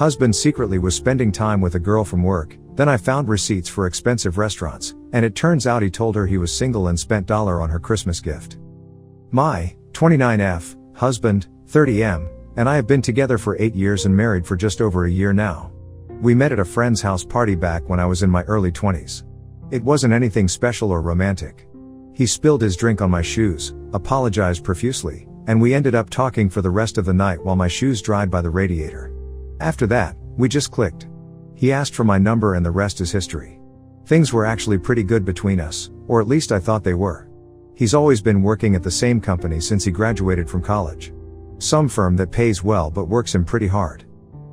Husband secretly was spending time with a girl from work, then I found receipts for expensive restaurants, and it turns out he told her he was single and spent $1 on her Christmas gift. My 29F, husband, 30M, and I have been together for 8 years and married for just over a year now. We met at a friend's house party back when I was in my early 20s. It wasn't anything special or romantic. He spilled his drink on my shoes, apologized profusely, and we ended up talking for the rest of the night while my shoes dried by the radiator. After that, we just clicked. He asked for my number and the rest is history. Things were actually pretty good between us, or at least I thought they were. He's always been working at the same company since he graduated from college. Some firm that pays well but works him pretty hard.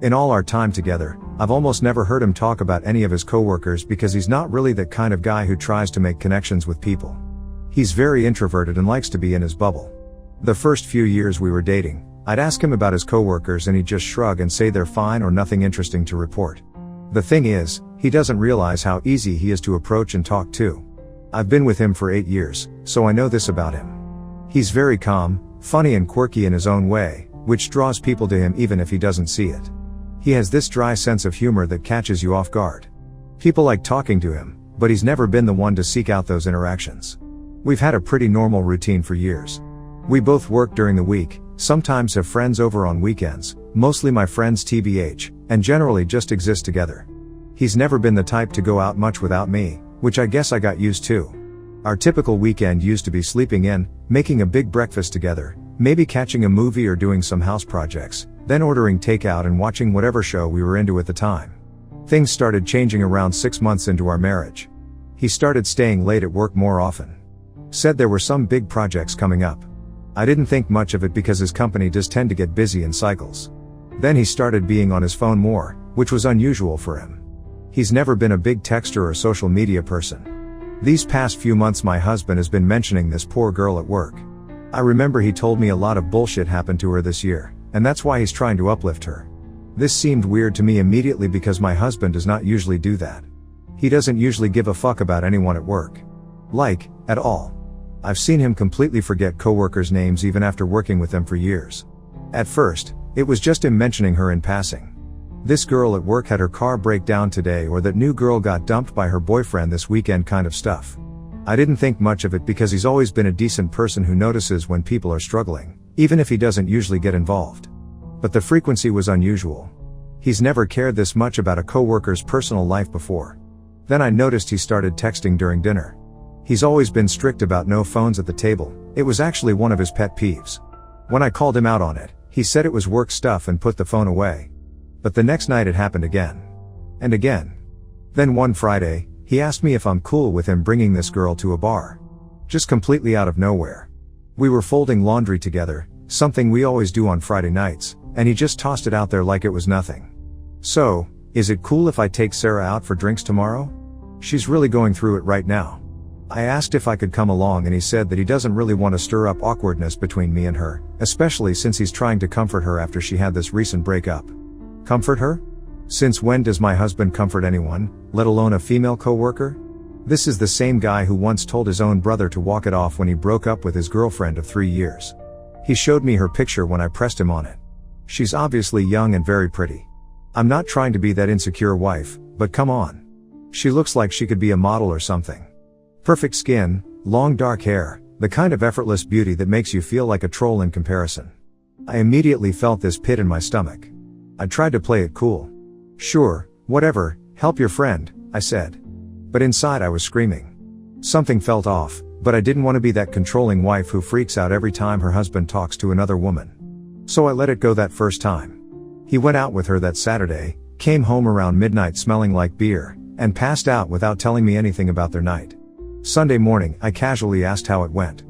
In all our time together, I've almost never heard him talk about any of his coworkers because he's not really that kind of guy who tries to make connections with people. He's very introverted and likes to be in his bubble. The first few years we were dating, I'd ask him about his coworkers and he'd just shrug and say they're fine or nothing interesting to report. The thing is, he doesn't realize how easy he is to approach and talk to. I've been with him for 8 years, so I know this about him. He's very calm, funny and quirky in his own way, which draws people to him even if he doesn't see it. He has this dry sense of humor that catches you off guard. People like talking to him, but he's never been the one to seek out those interactions. We've had a pretty normal routine for years. We both work during the week, sometimes have friends over on weekends, mostly my friends TBH, and generally just exist together. He's never been the type to go out much without me, which I guess I got used to. Our typical weekend used to be sleeping in, making a big breakfast together, maybe catching a movie or doing some house projects, then ordering takeout and watching whatever show we were into at the time. Things started changing around 6 months into our marriage. He started staying late at work more often. Said there were some big projects coming up. I didn't think much of it because his company does tend to get busy in cycles. Then he started being on his phone more, which was unusual for him. He's never been a big texter or social media person. These past few months my husband has been mentioning this poor girl at work. I remember he told me a lot of bullshit happened to her this year, and that's why he's trying to uplift her. This seemed weird to me immediately because my husband does not usually do that. He doesn't usually give a fuck about anyone at work. Like, at all. I've seen him completely forget coworkers' names even after working with them for years. At first, it was just him mentioning her in passing. This girl at work had her car break down today, or that new girl got dumped by her boyfriend this weekend kind of stuff. I didn't think much of it because he's always been a decent person who notices when people are struggling, even if he doesn't usually get involved. But the frequency was unusual. He's never cared this much about a coworker's personal life before. Then I noticed he started texting during dinner. He's always been strict about no phones at the table. It was actually one of his pet peeves. When I called him out on it, he said it was work stuff and put the phone away. But the next night it happened again. And again. Then one Friday, he asked me if I'm cool with him bringing this girl to a bar. Just completely out of nowhere. We were folding laundry together, something we always do on Friday nights, and he just tossed it out there like it was nothing. So, is it cool if I take Sarah out for drinks tomorrow? She's really going through it right now. I asked if I could come along and he said that he doesn't really want to stir up awkwardness between me and her, especially since he's trying to comfort her after she had this recent breakup. Comfort her? Since when does my husband comfort anyone, let alone a female coworker? This is the same guy who once told his own brother to walk it off when he broke up with his girlfriend of 3 years. He showed me her picture when I pressed him on it. She's obviously young and very pretty. I'm not trying to be that insecure wife, but come on. She looks like she could be a model or something. Perfect skin, long dark hair, the kind of effortless beauty that makes you feel like a troll in comparison. I immediately felt this pit in my stomach. I tried to play it cool. Sure, whatever, help your friend, I said. But inside I was screaming. Something felt off, but I didn't want to be that controlling wife who freaks out every time her husband talks to another woman. So I let it go that first time. He went out with her that Saturday, came home around midnight smelling like beer, and passed out without telling me anything about their night. Sunday morning, I casually asked how it went.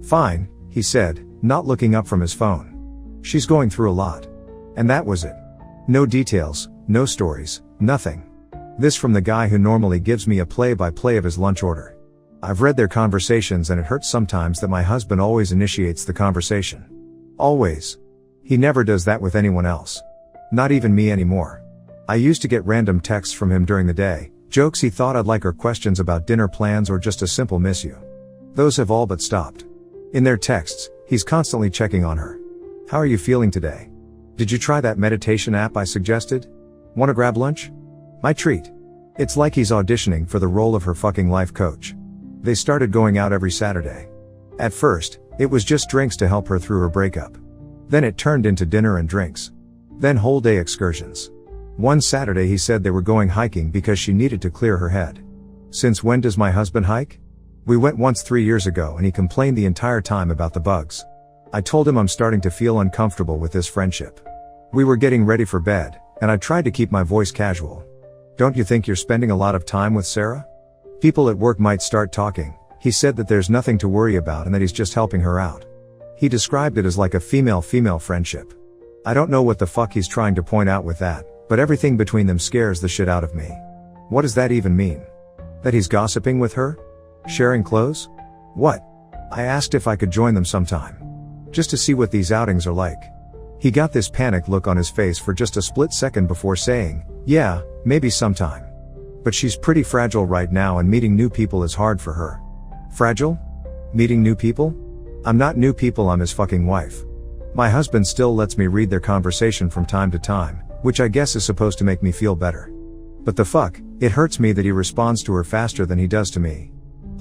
Fine, he said, not looking up from his phone. She's going through a lot. And that was it. No details, no stories, nothing. This from the guy who normally gives me a play-by-play of his lunch order. I've read their conversations and it hurts sometimes that my husband always initiates the conversation. Always. He never does that with anyone else. Not even me anymore. I used to get random texts from him during the day, jokes he thought I'd like or questions about dinner plans or just a simple miss you. Those have all but stopped. In their texts, he's constantly checking on her. How are you feeling today? Did you try that meditation app I suggested? Wanna grab lunch? My treat. It's like he's auditioning for the role of her fucking life coach. They started going out every Saturday. At first, it was just drinks to help her through her breakup. Then it turned into dinner and drinks. Then whole day excursions. One Saturday he said they were going hiking because she needed to clear her head. Since when does my husband hike? We went once 3 years ago and he complained the entire time about the bugs. I told him I'm starting to feel uncomfortable with this friendship. We were getting ready for bed, and I tried to keep my voice casual. Don't you think you're spending a lot of time with Sarah? People at work might start talking. He said that there's nothing to worry about and that he's just helping her out. He described it as like a female-female friendship. I don't know what the fuck he's trying to point out with that, but everything between them scares the shit out of me. What does that even mean? That he's gossiping with her? Sharing clothes? What? I asked if I could join them sometime. Just to see what these outings are like. He got this panicked look on his face for just a split second before saying, yeah, maybe sometime. But she's pretty fragile right now and meeting new people is hard for her. Fragile? Meeting new people? I'm not new people, I'm his fucking wife. My husband still lets me read their conversation from time to time, which I guess is supposed to make me feel better. But the fuck, it hurts me that he responds to her faster than he does to me.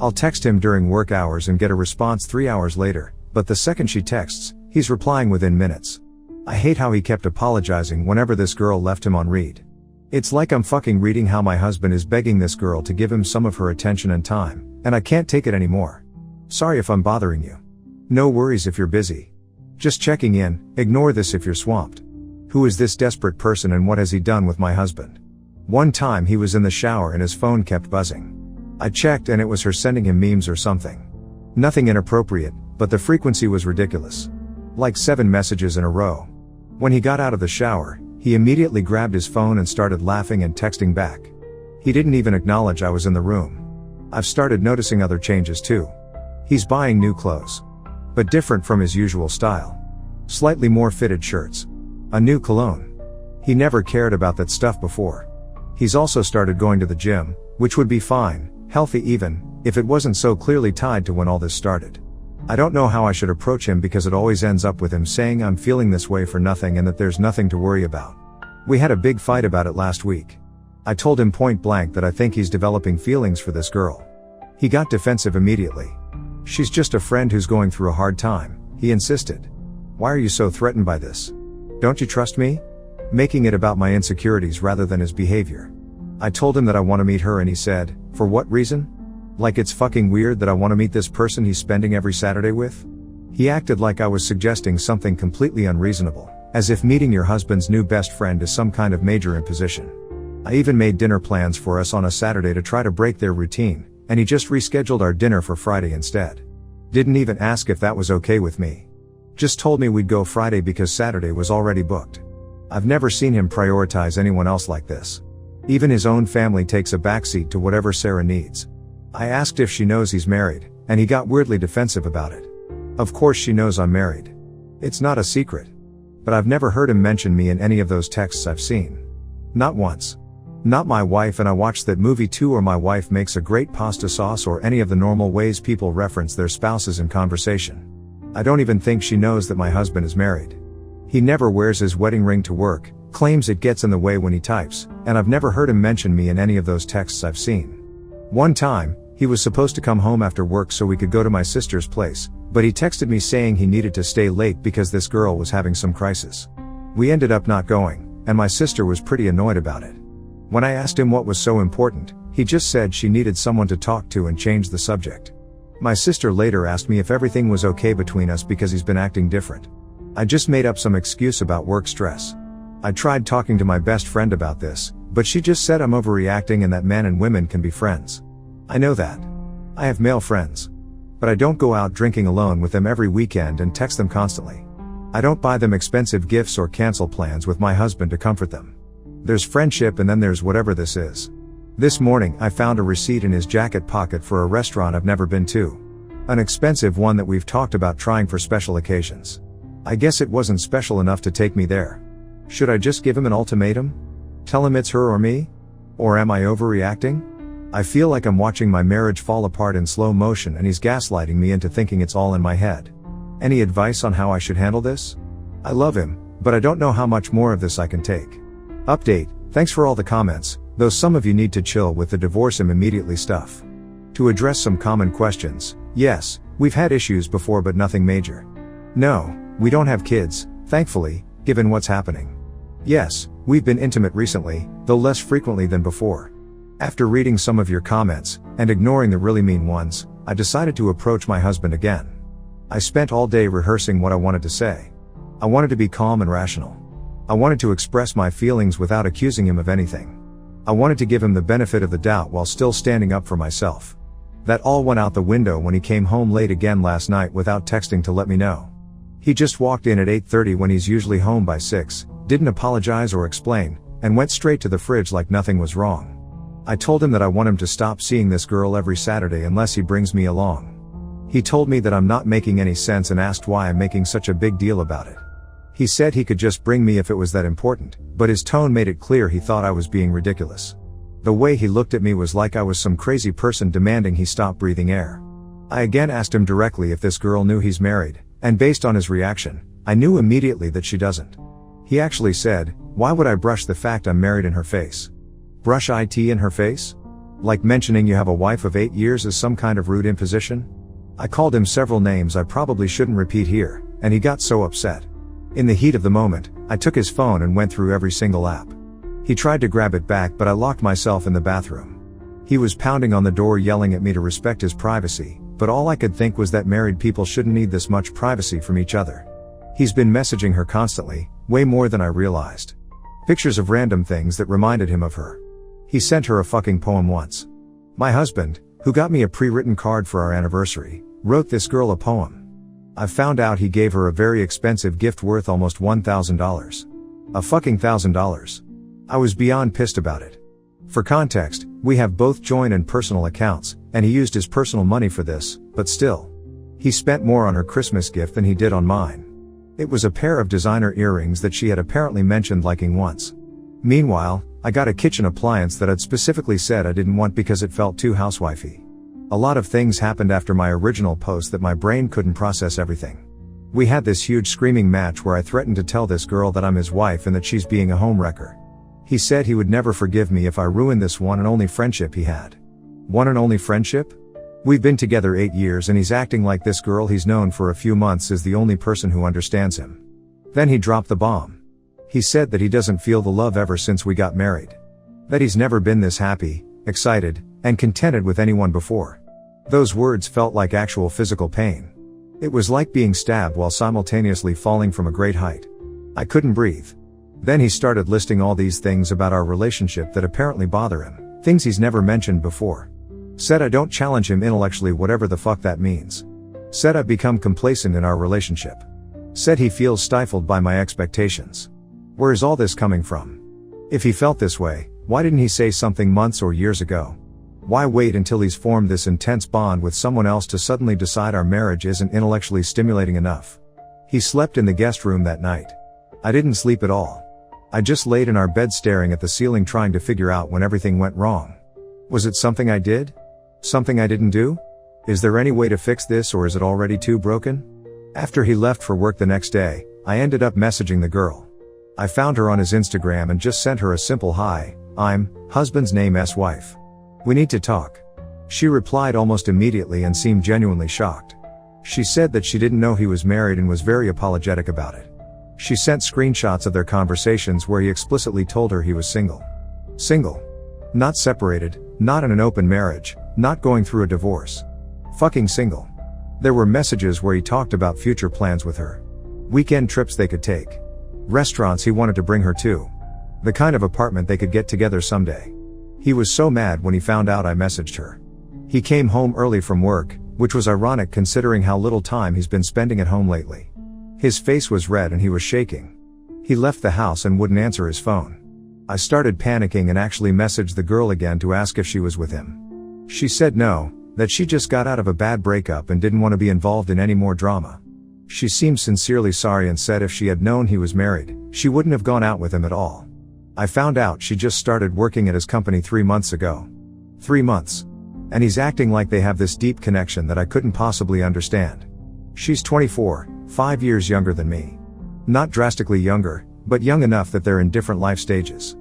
I'll text him during work hours and get a response 3 hours later, but the second she texts, he's replying within minutes. I hate how he kept apologizing whenever this girl left him on read. It's like I'm fucking reading how my husband is begging this girl to give him some of her attention and time, and I can't take it anymore. Sorry if I'm bothering you. No worries if you're busy. Just checking in, ignore this if you're swamped. Who is this desperate person and what has he done with my husband? One time he was in the shower and his phone kept buzzing. I checked and it was her sending him memes or something. Nothing inappropriate, but the frequency was ridiculous. Like 7 messages in a row. When he got out of the shower, he immediately grabbed his phone and started laughing and texting back. He didn't even acknowledge I was in the room. I've started noticing other changes too. He's buying new clothes. But different from his usual style. Slightly more fitted shirts. A new cologne. He never cared about that stuff before. He's also started going to the gym, which would be fine, healthy even, if it wasn't so clearly tied to when all this started. I don't know how I should approach him because it always ends up with him saying I'm feeling this way for nothing and that there's nothing to worry about. We had a big fight about it last week. I told him point blank that I think he's developing feelings for this girl. He got defensive immediately. She's just a friend who's going through a hard time, he insisted. Why are you so threatened by this? Don't you trust me? Making it about my insecurities rather than his behavior. I told him that I want to meet her and he said, for what reason? Like it's fucking weird that I want to meet this person he's spending every Saturday with? He acted like I was suggesting something completely unreasonable, as if meeting your husband's new best friend is some kind of major imposition. I even made dinner plans for us on a Saturday to try to break their routine, and he just rescheduled our dinner for Friday instead. Didn't even ask if that was okay with me. Just told me we'd go Friday because Saturday was already booked. I've never seen him prioritize anyone else like this. Even his own family takes a backseat to whatever Sarah needs. I asked if she knows he's married, and he got weirdly defensive about it. Of course she knows I'm married. It's not a secret. But I've never heard him mention me in any of those texts I've seen. Not once. Not my wife and I watched that movie too, or my wife makes a great pasta sauce, or any of the normal ways people reference their spouses in conversation. I don't even think she knows that my husband is married. He never wears his wedding ring to work, claims it gets in the way when he types, and I've never heard him mention me in any of those texts I've seen. One time, he was supposed to come home after work so we could go to my sister's place, but he texted me saying he needed to stay late because this girl was having some crisis. We ended up not going, and my sister was pretty annoyed about it. When I asked him what was so important, he just said she needed someone to talk to and changed the subject. My sister later asked me if everything was okay between us because he's been acting different. I just made up some excuse about work stress. I tried talking to my best friend about this, but she just said I'm overreacting and that men and women can be friends. I know that. I have male friends. But I don't go out drinking alone with them every weekend and text them constantly. I don't buy them expensive gifts or cancel plans with my husband to comfort them. There's friendship and then there's whatever this is. This morning I found a receipt in his jacket pocket for a restaurant I've never been to. An expensive one that we've talked about trying for special occasions. I guess it wasn't special enough to take me there. Should I just give him an ultimatum? Tell him it's her or me? Or am I overreacting? I feel like I'm watching my marriage fall apart in slow motion and he's gaslighting me into thinking it's all in my head. Any advice on how I should handle this? I love him, but I don't know how much more of this I can take. Update, Thanks for all the comments, though some of you need to chill with the divorce him immediately stuff. To address some common questions, yes, we've had issues before but nothing major. No, we don't have kids, thankfully, given what's happening. Yes, we've been intimate recently, though less frequently than before. After reading some of your comments, and ignoring the really mean ones, I decided to approach my husband again. I spent all day rehearsing what I wanted to say. I wanted to be calm and rational. I wanted to express my feelings without accusing him of anything. I wanted to give him the benefit of the doubt while still standing up for myself. That all went out the window when he came home late again last night without texting to let me know. He just walked in at 8:30 when he's usually home by 6, didn't apologize or explain, and went straight to the fridge like nothing was wrong. I told him that I want him to stop seeing this girl every Saturday unless he brings me along. He told me that I'm not making any sense and asked why I'm making such a big deal about it. He said he could just bring me if it was that important, but his tone made it clear he thought I was being ridiculous. The way he looked at me was like I was some crazy person demanding he stop breathing air. I again asked him directly if this girl knew he's married, and based on his reaction, I knew immediately that she doesn't. He actually said, "Why would I brush the fact I'm married in her face?" Brush it in her face? Like mentioning you have a wife of 8 years is some kind of rude imposition? I called him several names I probably shouldn't repeat here, and he got so upset. In the heat of the moment, I took his phone and went through every single app. He tried to grab it back but I locked myself in the bathroom. He was pounding on the door yelling at me to respect his privacy, but all I could think was that married people shouldn't need this much privacy from each other. He's been messaging her constantly, way more than I realized. Pictures of random things that reminded him of her. He sent her a fucking poem once. My husband, who got me a pre-written card for our anniversary, wrote this girl a poem. I found out he gave her a very expensive gift worth almost $1,000. A fucking $1,000. I was beyond pissed about it. For context, we have both joint and personal accounts, and he used his personal money for this, but still. He spent more on her Christmas gift than he did on mine. It was a pair of designer earrings that she had apparently mentioned liking once. Meanwhile, I got a kitchen appliance that I'd specifically said I didn't want because it felt too housewifey. A lot of things happened after my original post that my brain couldn't process everything. We had this huge screaming match where I threatened to tell this girl that I'm his wife and that she's being a homewrecker. He said he would never forgive me if I ruined this one and only friendship he had. One and only friendship? We've been together 8 years and he's acting like this girl he's known for a few months is the only person who understands him. Then he dropped the bomb. He said that he doesn't feel the love ever since we got married. That he's never been this happy, excited, and contented with anyone before. Those words felt like actual physical pain. It was like being stabbed while simultaneously falling from a great height. I couldn't breathe. Then he started listing all these things about our relationship that apparently bother him, things he's never mentioned before. Said I don't challenge him intellectually, whatever the fuck that means. Said I've become complacent in our relationship. Said he feels stifled by my expectations. Where is all this coming from? If he felt this way, why didn't he say something months or years ago? Why wait until he's formed this intense bond with someone else to suddenly decide our marriage isn't intellectually stimulating enough? He slept in the guest room that night. I didn't sleep at all. I just laid in our bed staring at the ceiling trying to figure out when everything went wrong. Was it something I did? Something I didn't do? Is there any way to fix this or is it already too broken? After he left for work the next day, I ended up messaging the girl. I found her on his Instagram and just sent her a simple hi, I'm, husband's name S wife. We need to talk. She replied almost immediately and seemed genuinely shocked. She said that she didn't know he was married and was very apologetic about it. She sent screenshots of their conversations where he explicitly told her he was single. Single. Not separated, not in an open marriage, not going through a divorce. Fucking single. There were messages where he talked about future plans with her. Weekend trips they could take. Restaurants he wanted to bring her to. The kind of apartment they could get together someday. He was so mad when he found out I messaged her. He came home early from work, which was ironic considering how little time he's been spending at home lately. His face was red and he was shaking. He left the house and wouldn't answer his phone. I started panicking and actually messaged the girl again to ask if she was with him. She said no, that she just got out of a bad breakup and didn't want to be involved in any more drama. She seemed sincerely sorry and said if she had known he was married, she wouldn't have gone out with him at all. I found out she just started working at his company 3 months ago. 3 months. And he's acting like they have this deep connection that I couldn't possibly understand. She's 24, 5 years younger than me. Not drastically younger, but young enough that they're in different life stages.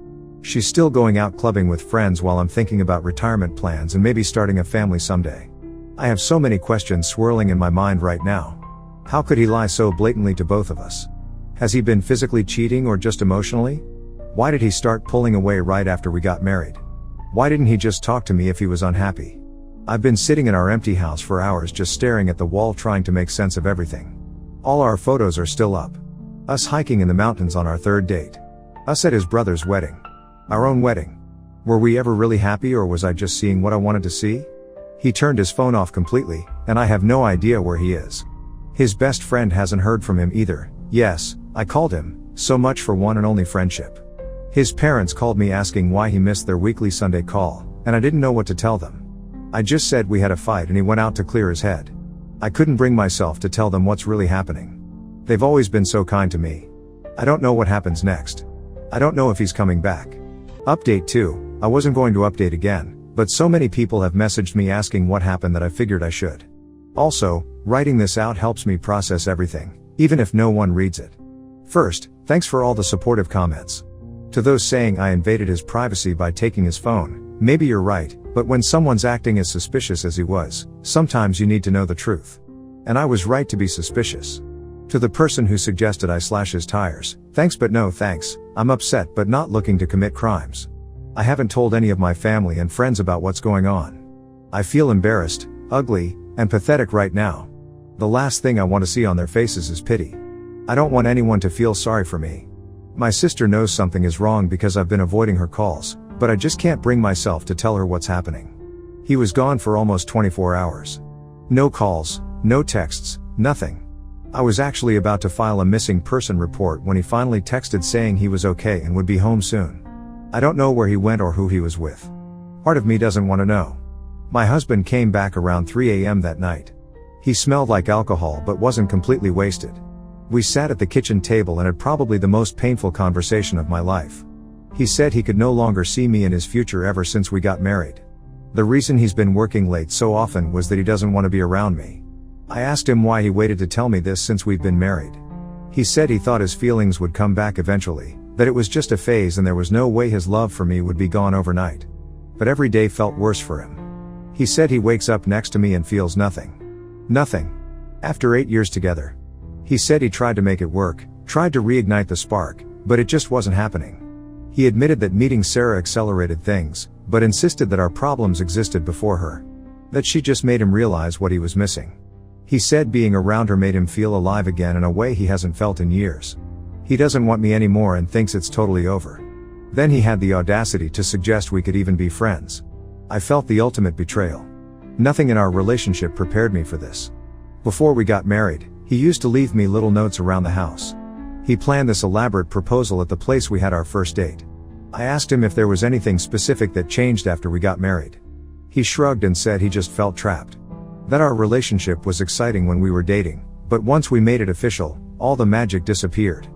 She's still going out clubbing with friends while I'm thinking about retirement plans and maybe starting a family someday. I have so many questions swirling in my mind right now. How could he lie so blatantly to both of us? Has he been physically cheating or just emotionally? Why did he start pulling away right after we got married? Why didn't he just talk to me if he was unhappy? I've been sitting in our empty house for hours just staring at the wall trying to make sense of everything. All our photos are still up. Us hiking in the mountains on our third date. Us at his brother's wedding. Our own wedding. Were we ever really happy, or was I just seeing what I wanted to see? He turned his phone off completely, and I have no idea where he is. His best friend hasn't heard from him either. Yes, I called him, so much for one and only friendship. His parents called me asking why he missed their weekly Sunday call, and I didn't know what to tell them. I just said we had a fight and he went out to clear his head. I couldn't bring myself to tell them what's really happening. They've always been so kind to me. I don't know what happens next. I don't know if he's coming back. Update 2, I wasn't going to update again, but so many people have messaged me asking what happened that I figured I should. Also, writing this out helps me process everything, even if no one reads it. First, thanks for all the supportive comments. To those saying I invaded his privacy by taking his phone, maybe you're right, but when someone's acting as suspicious as he was, sometimes you need to know the truth. And I was right to be suspicious. To the person who suggested I slash his tires, thanks but no thanks. I'm upset but not looking to commit crimes. I haven't told any of my family and friends about what's going on. I feel embarrassed, ugly, and pathetic right now. The last thing I want to see on their faces is pity. I don't want anyone to feel sorry for me. My sister knows something is wrong because I've been avoiding her calls, but I just can't bring myself to tell her what's happening. He was gone for almost 24 hours. No calls, no texts, nothing. I was actually about to file a missing person report when he finally texted saying he was okay and would be home soon. I don't know where he went or who he was with. Part of me doesn't want to know. My husband came back around 3 a.m. that night. He smelled like alcohol but wasn't completely wasted. We sat at the kitchen table and had probably the most painful conversation of my life. He said he could no longer see me in his future ever since we got married. The reason he's been working late so often was that he doesn't want to be around me. I asked him why he waited to tell me this since we've been married. He said he thought his feelings would come back eventually, that it was just a phase and there was no way his love for me would be gone overnight. But every day felt worse for him. He said he wakes up next to me and feels nothing. Nothing. After 8 years together. He said he tried to make it work, tried to reignite the spark, but it just wasn't happening. He admitted that meeting Sarah accelerated things, but insisted that our problems existed before her. That she just made him realize what he was missing. He said being around her made him feel alive again in a way he hasn't felt in years. He doesn't want me anymore and thinks it's totally over. Then he had the audacity to suggest we could even be friends. I felt the ultimate betrayal. Nothing in our relationship prepared me for this. Before we got married, he used to leave me little notes around the house. He planned this elaborate proposal at the place we had our first date. I asked him if there was anything specific that changed after we got married. He shrugged and said he just felt trapped. That our relationship was exciting when we were dating, but once we made it official, all the magic disappeared.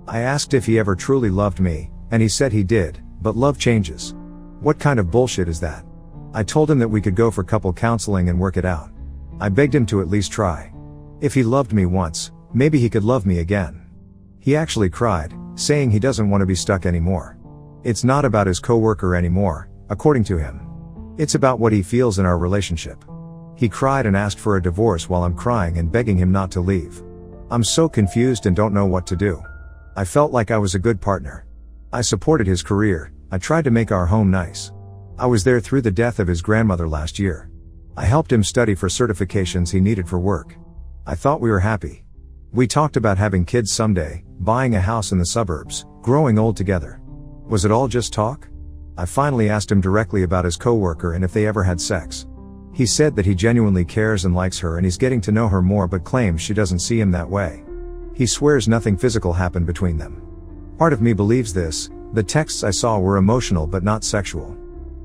I asked if he ever truly loved me, and he said he did, but love changes. What kind of bullshit is that? I told him that we could go for couple counseling and work it out. I begged him to at least try. If he loved me once, maybe he could love me again. He actually cried, saying he doesn't want to be stuck anymore. It's not about his coworker anymore, according to him. It's about what he feels in our relationship. He cried and asked for a divorce while I'm crying and begging him not to leave. I'm so confused and don't know what to do. I felt like I was a good partner. I supported his career, I tried to make our home nice. I was there through the death of his grandmother last year. I helped him study for certifications he needed for work. I thought we were happy. We talked about having kids someday, buying a house in the suburbs, growing old together. Was it all just talk? I finally asked him directly about his coworker and if they ever had sex. He said that he genuinely cares and likes her and he's getting to know her more but claims she doesn't see him that way. He swears nothing physical happened between them. Part of me believes this. The texts I saw were emotional but not sexual.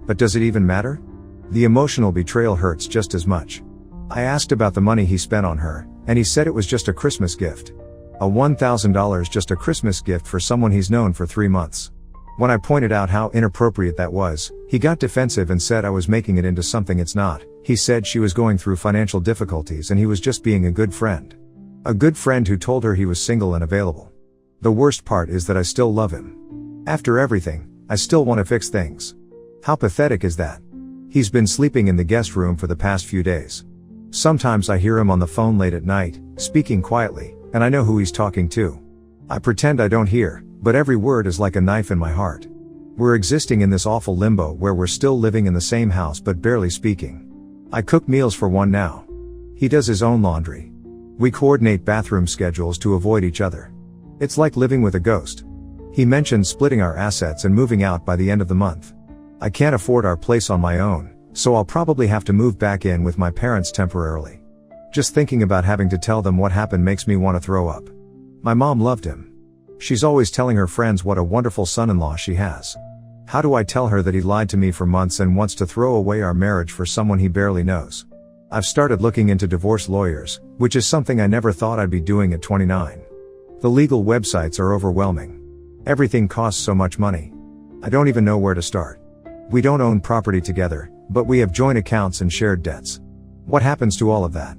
But does it even matter? The emotional betrayal hurts just as much. I asked about the money he spent on her, and he said it was just a Christmas gift. A $1,000 just a Christmas gift for someone he's known for 3 months. When I pointed out how inappropriate that was, he got defensive and said I was making it into something it's not. He said she was going through financial difficulties and he was just being a good friend. A good friend who told her he was single and available. The worst part is that I still love him. After everything, I still want to fix things. How pathetic is that? He's been sleeping in the guest room for the past few days. Sometimes I hear him on the phone late at night, speaking quietly, and I know who he's talking to. I pretend I don't hear, but every word is like a knife in my heart. We're existing in this awful limbo where we're still living in the same house but barely speaking. I cook meals for one now. He does his own laundry. We coordinate bathroom schedules to avoid each other. It's like living with a ghost. He mentioned splitting our assets and moving out by the end of the month. I can't afford our place on my own, so I'll probably have to move back in with my parents temporarily. Just thinking about having to tell them what happened makes me want to throw up. My mom loved him. She's always telling her friends what a wonderful son-in-law she has. How do I tell her that he lied to me for months and wants to throw away our marriage for someone he barely knows? I've started looking into divorce lawyers, which is something I never thought I'd be doing at 29. The legal websites are overwhelming. Everything costs so much money. I don't even know where to start. We don't own property together, but we have joint accounts and shared debts. What happens to all of that?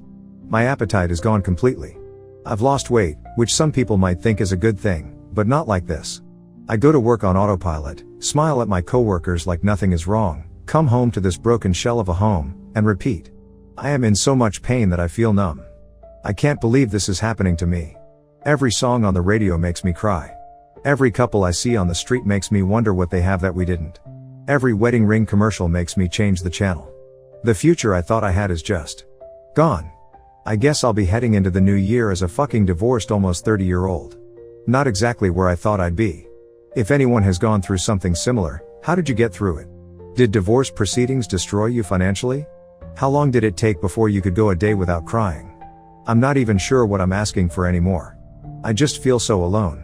My appetite is gone completely. I've lost weight, which some people might think is a good thing, but not like this. I go to work on autopilot, smile at my coworkers like nothing is wrong, come home to this broken shell of a home, and repeat. I am in so much pain that I feel numb. I can't believe this is happening to me. Every song on the radio makes me cry. Every couple I see on the street makes me wonder what they have that we didn't. Every wedding ring commercial makes me change the channel. The future I thought I had is just gone. I guess I'll be heading into the new year as a fucking divorced almost 30-year-old. Not exactly where I thought I'd be. If anyone has gone through something similar, how did you get through it? Did divorce proceedings destroy you financially? How long did it take before you could go a day without crying? I'm not even sure what I'm asking for anymore. I just feel so alone.